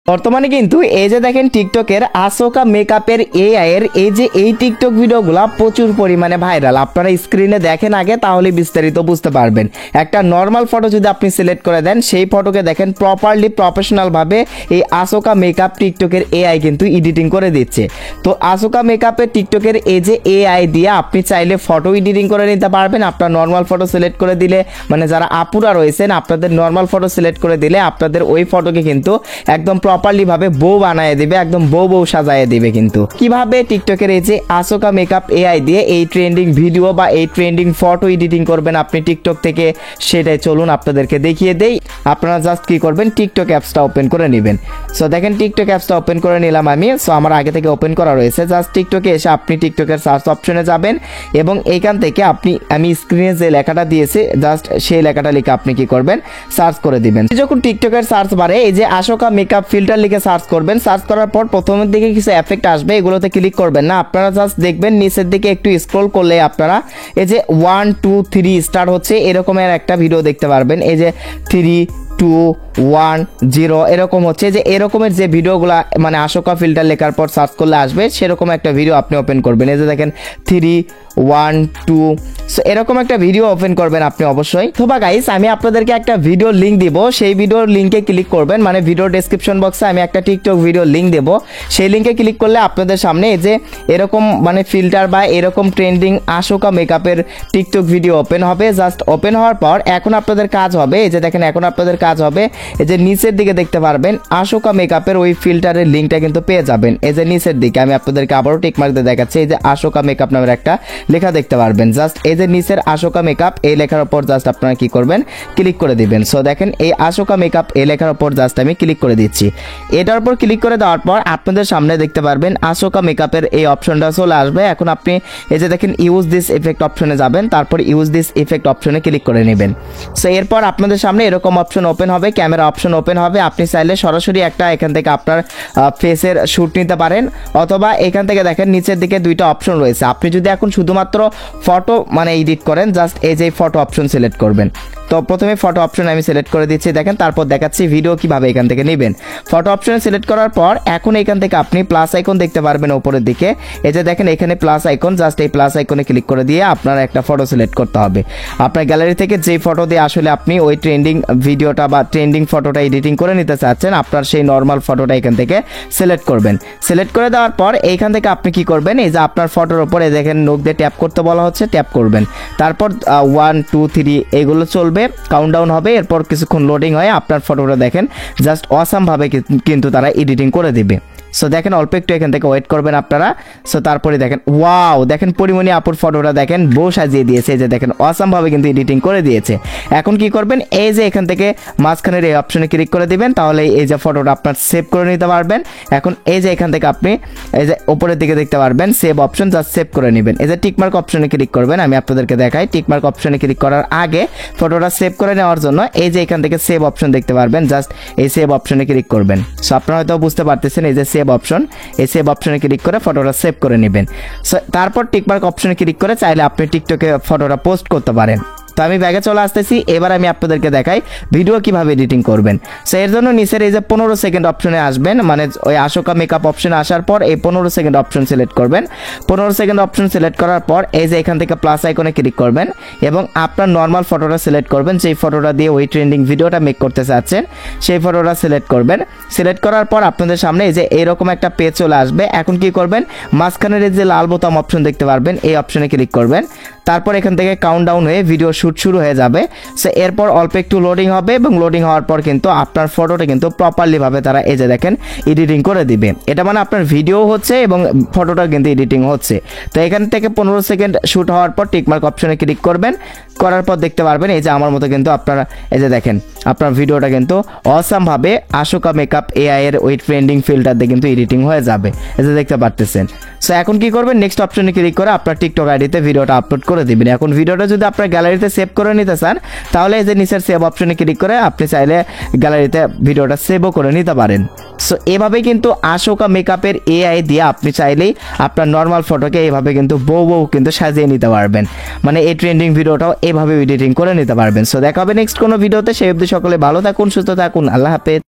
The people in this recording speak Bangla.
বর্তমানে কিন্তু এই যে দেখেন টিকটকের আসোকা মেকআপের এআই এর এই টিকটক ভিডিওগুলো প্রচুর পরিমাণে ভাইরাল। আপনারা স্ক্রিনে দেখেন আগে, তাহলে বিস্তারিত বুঝতে পারবেন। একটা নর্মাল ফটো যদি আপনি সিলেক্ট করে দেন, সেই ফটোকে দেখেন প্রপারলি প্রফেশনাল ভাবে এই আসোকা মেকআপ টিকটকের এআই কিন্তু এডিটিং করে দিচ্ছে। তো আসোকা মেকআপের টিকটকের এই যে এআই দিয়ে আপনি চাইলে ফটো এডিটিং করে নিতে পারবেন। আপনার নর্মাল ফটো সিলেক্ট করে দিলে, মানে যারা আপুরা রয়েছেন আপনাদের নর্মাল ফটো সিলেক্ট করে দিলে আপনাদের ওই ফটোকে কিন্তু একদম প্রপারলি ভাবে বউ বানায় দিবে, একদম বউ সাজায় দিবে। কিন্তু কিভাবে টিকটকের এই যে আসোকা মেকআপ এআই দিয়ে এই ট্রেন্ডিং ভিডিও বা এই ট্রেন্ডিং ফটো এডিটিং করবেন আপনি টিকটক থেকে, সেটাই চলুন আপনাদেরকে দেখিয়ে দেই। আপনারা জাস্ট কি করবেন, টিকটক অ্যাপসটা ওপেন করে নেবেন। সো দেখেন টিকটক অ্যাপসটা ওপেন করে নিলাম আমি। সো আমার আগে থেকে ওপেন করা রয়েছে। জাস্ট টিকটকে এসে আপনি টিকটকের সার্চ অপশনে যাবেন এবং এইখান থেকে আমি স্ক্রিনে যে লেখাটা দিয়েছি জাস্ট সেই লেখাটা লিখে আপনি কি করবেন, সার্চ করে দিবেন। যখন টিকটকের সার্চ বারে এই যে আসোকা মেকআপ ফিল্টার লিখে সার্চ করবেন। সার্চ করার পর প্রথমের দিকে কিছু এফেক্ট আসবে, এগুলোতে ক্লিক করবেন না। আপনারা জাস্ট দেখবেন নিচের দিকে একটু স্ক্রল করলে আপনারা এই যে 1 2 3 স্টার্ট হচ্ছে এরকমের একটা ভিডিও দেখতে পারবেন। এই যে 3 2 1 0 এরকম হচ্ছে, যে এরকমের যে ভিডিওগুলা মানে আসোকা ফিল্টার লেখার পর সার্চ করলে আসবে সেরকম একটা ভিডিও আপনি ওপেন করবেন। এই যে দেখেন 3 1 2, সো এরকম একটা ভিডিও ওপেন করবেন আপনি অবশ্যই। তো বা গাইস আমি আপনাদেরকে একটা ভিডিও লিঙ্ক দিব, সেই ভিডিওর লিঙ্কে ক্লিক করবেন। মানে ভিডিও ডেসক্রিপশন বক্সে আমি একটা টিকটক ভিডিও লিঙ্ক দেব, সেই লিঙ্কে ক্লিক করলে আপনাদের সামনে এই যে এরকম মানে ফিল্টার বা এরকম ট্রেন্ডিং আসোকা মেকআপের টিকটক ভিডিও ওপেন হবে। জাস্ট ওপেন হওয়ার পর এখন আপনাদের কাজ হবে, এই যে দেখেন এখন আপনাদের কাজ হবে এই যে নিচের দিকে দেখতে পারবেন আসোকা মেকআপের ওই ফিল্টারের লিঙ্কটা কিন্তু পেয়ে যাবেন। এই যে নিচের দিকে আমি আপনাদেরকে আবারও টিক মার্ক দিয়ে দেখাচ্ছি, এই যে আসোকা মেকআপ নামের একটা লেখা দেখতে পারবেন। জাস্ট এই যে নিচের আসোকা মেকআপ এই লেখার উপর জাস্ট আপনারা কি করবেন, ক্লিক করে দিবেন। সো দেখেন এই আসোকা মেকআপ এই লেখার উপর জাস্ট আমি ক্লিক করে দিচ্ছি। এটার উপর ক্লিক করে দেওয়ার পর আপনাদের সামনে দেখতে পারবেন আসোকা মেকআপের এই অপশনটা চলে আসবে। এখন আপনি এই যে দেখেন ইউজ দিস ইফেক্ট অপশনে যাবেন, তারপর ইউজ দিস ইফেক্ট অপশনে ক্লিক করে নেবেন। সো এরপর আপনাদের সামনে এরকম অপশন ওপেন হবে, ক্যামেরা অপশন ওপেন হবে। আপনি চাইলে সরাসরি একটা এখান থেকে আপনার ফেসের শুট নিতে পারেন, অথবা এখান থেকে দেখেন নিচের দিকে দুইটা অপশন রয়েছে। আপনি যদি এখন শুধুমাত্র ফটো মানে এডিট করেন জাস্ট এই যে ফটো অপশন সিলেক্ট করবেন। তো প্রথমে ফটো অপশন আমি সিলেক্ট করে দিচ্ছি দেখেন, তারপর দেখাচ্ছি ভিডিও কিভাবে এখান থেকে নেবেন। ফটো অপশনে সিলেক্ট করার পর এখন এখান থেকে আপনি প্লাস আইকন দেখতে পারবেন উপরের দিকে, এই যে দেখেন এখানে প্লাস আইকন, জাস্ট এই প্লাস আইকনে ক্লিক করে দিয়ে আপনার একটা ফটো সিলেক্ট করতে হবে। আপনার গ্যালারি থেকে যে ফটো দিয়ে আসলে আপনি ওই ট্রেন্ডিং ভিডিওটা বা ট্রেন্ডিং ফটোটা এডিটিং করে নিতে চাচ্ছেন, আপনার সেই নর্মাল ফটোটা এখান থেকে সিলেক্ট করবেন। সিলেক্ট করে দেওয়ার পর এইখান থেকে আপনি কি করবেন, এই যে আপনার ফটোর উপরে দেখেন নোক দিয়ে ট্যাপ করতে বলা হচ্ছে, ট্যাপ করবেন। তারপর 1 2 3 এগুলো চলবে, কাউন্টডাউন হবে, এরপর কিছুক্ষণ লোডিং হয় আপনার ফটোটা দেখেন জাস্ট অসাম ভাবে কিন্তু তারা এডিটিং করে দিবে। সো দেখেন অল্প একটু এখান থেকে ওয়েট করবেন আপনারা। সো তারপরে দেখেন ওয়াও, দেখেন পরিমণি আপুর ফটোটা দেখেন বউ সাজিয়ে দিয়েছে, এই যে দেখেন অসাম ভাবে কিন্তু এডিটিং করে দিয়েছে। এখন কি করবেন, এই যে এখান থেকে মাঝখানের এই অপশনে ক্লিক করে দিবেন, তাহলে এই যে ফটোটা আপনার সেভ করে নিতে পারবেন। এখন এই যে এখান থেকে আপনি এই যে উপরের দিকে দেখতে পারবেন সেভ অপশন, জাস্ট সেভ করে নেবেন। এই যে টিকমার্ক অপশনে ক্লিক করবেন, আমি আপনাদেরকে দেখাই। টিকমার্ক অপশনে ক্লিক করার আগে ফটোটা সেভ করে নেওয়ার জন্য এই যে এখান থেকে সেভ অপশন দেখতে পারবেন, জাস্ট এই সেভ অপশনে ক্লিক করবেন। সো আপনারা হয়তো বুঝতে পারতেছেন এই যে সেভ অপশন, এই সেভ অপশনে ক্লিক করে ফটোটা সেভ করে নেবেন। সো তারপর টিকমার্ক অপশনে ক্লিক করে চাইলে আপনি টিকটকে ফটোটা পোস্ট করতে পারেন। তো আমি ব্যাগে চলে আসতেছি, এবার আমি আপনাদেরকে দেখাই ভিডিও কিভাবে এডিটিং করবেন। সো এর জন্য নিচের এই যে 15 সেকেন্ড অপশনে আসবেন, মানে ওই আসোকা মেকআপ অপশনে আসার পর এই 15 সেকেন্ড অপশন সিলেক্ট করবেন। 15 সেকেন্ড অপশন সিলেক্ট করার পর এই যে এখান থেকে প্লাস আইকনে ক্লিক করবেন এবং আপনার নর্মাল ফটোটা সিলেক্ট করবেন, যেই ফটোটা দিয়ে ওই ট্রেন্ডিং ভিডিওটা মেক করতে চাচ্ছেন সেই ফটোটা সিলেক্ট করবেন। সিলেক্ট করার পর আপনাদের সামনে এই যে এরকম একটা পেজ চলে আসবে। এখন কি করবেন, মাঝখানের এই যে লাল বোতাম অপশন দেখতে পারবেন, এই অপশনে ক্লিক করবেন। তারপর এখান থেকে কাউন্টডাউন হয়ে ভিডিও শুট শুরু হয়ে যাবে। সো এরপর অল্প একটু লোডিং হবে এবং লোডিং হওয়ার পর কিন্তু আপনার ফটোটা কিন্তু প্রপারলি ভাবে তারা এই যে দেখেন এডিটিং করে দিবে। এটা মানে আপনার ভিডিও হচ্ছে এবং ফটোটা কিন্তু এডিটিং হচ্ছে। তো এখান থেকে 15 সেকেন্ড শুট হওয়ার পর টিকমার্ক অপশনে ক্লিক করবেন, করার পর দেখতে পারবেন এই যে আমার মতো কিন্তু আপনারা এই যে দেখেন আপনার ভিডিওটা কিন্তু অসাম ভাবে আসোকা মেকআপ এআই এর ওই ট্রেন্ডিং ফিল্টার দিয়ে কিন্তু এডিটিং হয়ে যাবে, এই যে দেখতে পারতেছেন। সো এখন কি করবেন, নেক্সট অপশনে ক্লিক করে আপনার টিকটক আইডিতে ভিডিওটা আপলোড করে দিবেন। এখন ভিডিওটা যদি আপনার গ্যালারিতে সেভ করে নিতে চান তাহলে এই যে নিচের সেভ অপশনে ক্লিক করে আপনি চাইলে গ্যালারিতে ভিডিওটা সেভও করে নিতে পারেন। সো এভাবে কিন্তু আসোকা মেকআপের এআই দিয়ে আপনি চাইলেই আপনার নর্মাল ফটোকে এইভাবে কিন্তু বউ কিন্তু সাজিয়ে নিতে পারবেন, মানে এই ট্রেন্ডিং ভিডিওটাও এভাবে এডিটিং করে নিতে পারবেন। সো দেখা হবে নেক্সট কোনো ভিডিওতে, সেই অবধি সকলে ভালো থাকুন, সুস্থ থাকুন, আল্লাহ হাফেজ।